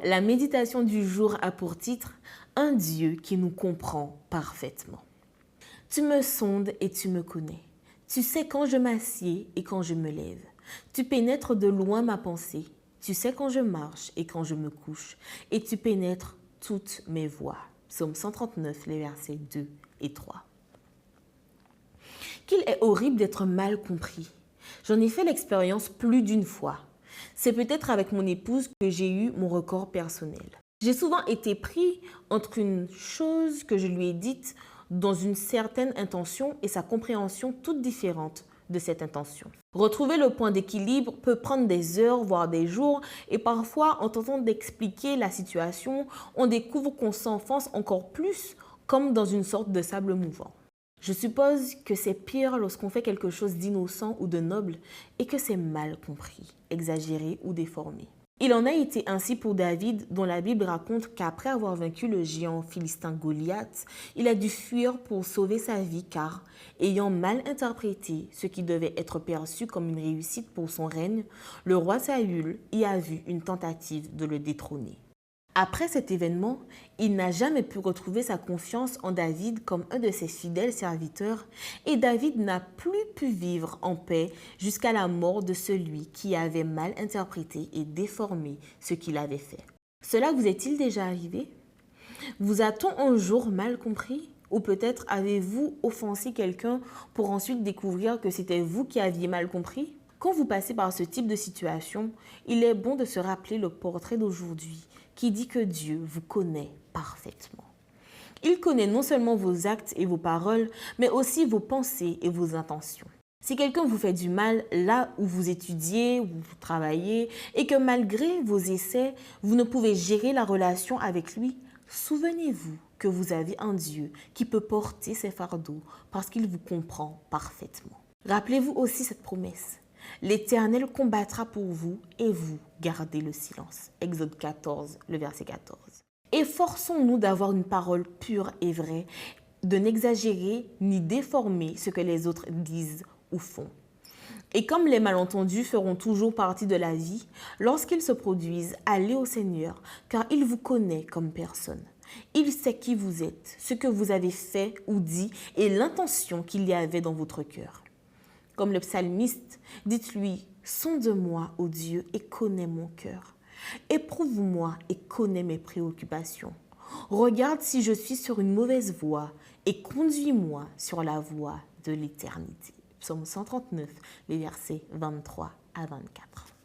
La méditation du jour a pour titre « Un Dieu qui nous comprend parfaitement ». Tu me sondes et tu me connais. Tu sais quand je m'assieds et quand je me lève. Tu pénètres de loin ma pensée. Tu sais quand je marche et quand je me couche. Et tu pénètres toutes mes voies. Psaume 139, les versets 2 et 3. Qu'il est horrible d'être mal compris. J'en ai fait l'expérience plus d'une fois. C'est peut-être avec mon épouse que j'ai eu mon record personnel. J'ai souvent été pris entre une chose que je lui ai dite dans une certaine intention et sa compréhension toute différente de cette intention. Retrouver le point d'équilibre peut prendre des heures, voire des jours, et parfois, en tentant d'expliquer la situation, on découvre qu'on s'enfonce encore plus comme dans une sorte de sable mouvant. Je suppose que c'est pire lorsqu'on fait quelque chose d'innocent ou de noble et que c'est mal compris, exagéré ou déformé. Il en a été ainsi pour David, dont la Bible raconte qu'après avoir vaincu le géant philistin Goliath, il a dû fuir pour sauver sa vie car, ayant mal interprété ce qui devait être perçu comme une réussite pour son règne, le roi Saül y a vu une tentative de le détrôner. Après cet événement, il n'a jamais pu retrouver sa confiance en David comme un de ses fidèles serviteurs et David n'a plus pu vivre en paix jusqu'à la mort de celui qui avait mal interprété et déformé ce qu'il avait fait. Cela vous est-il déjà arrivé? Vous a-t-on un jour mal compris? Ou peut-être avez-vous offensé quelqu'un pour ensuite découvrir que c'était vous qui aviez mal compris? Quand vous passez par ce type de situation, il est bon de se rappeler le portrait d'aujourd'hui qui dit que Dieu vous connaît parfaitement. Il connaît non seulement vos actes et vos paroles, mais aussi vos pensées et vos intentions. Si quelqu'un vous fait du mal là où vous étudiez, où vous travaillez, et que malgré vos essais, vous ne pouvez gérer la relation avec lui, souvenez-vous que vous avez un Dieu qui peut porter ses fardeaux parce qu'il vous comprend parfaitement. Rappelez-vous aussi cette promesse. L'Éternel combattra pour vous et vous gardez le silence. Exode 14, le verset 14. Efforçons-nous d'avoir une parole pure et vraie, de n'exagérer ni déformer ce que les autres disent ou font. Et comme les malentendus feront toujours partie de la vie, lorsqu'ils se produisent, allez au Seigneur, car il vous connaît comme personne. Il sait qui vous êtes, ce que vous avez fait ou dit et l'intention qu'il y avait dans votre cœur. Comme le psalmiste, dites-lui, sonde-moi, ô Dieu, et connais mon cœur. Éprouve-moi et connais mes préoccupations. Regarde si je suis sur une mauvaise voie et conduis-moi sur la voie de l'éternité. Psaume 139, les versets 23 à 24.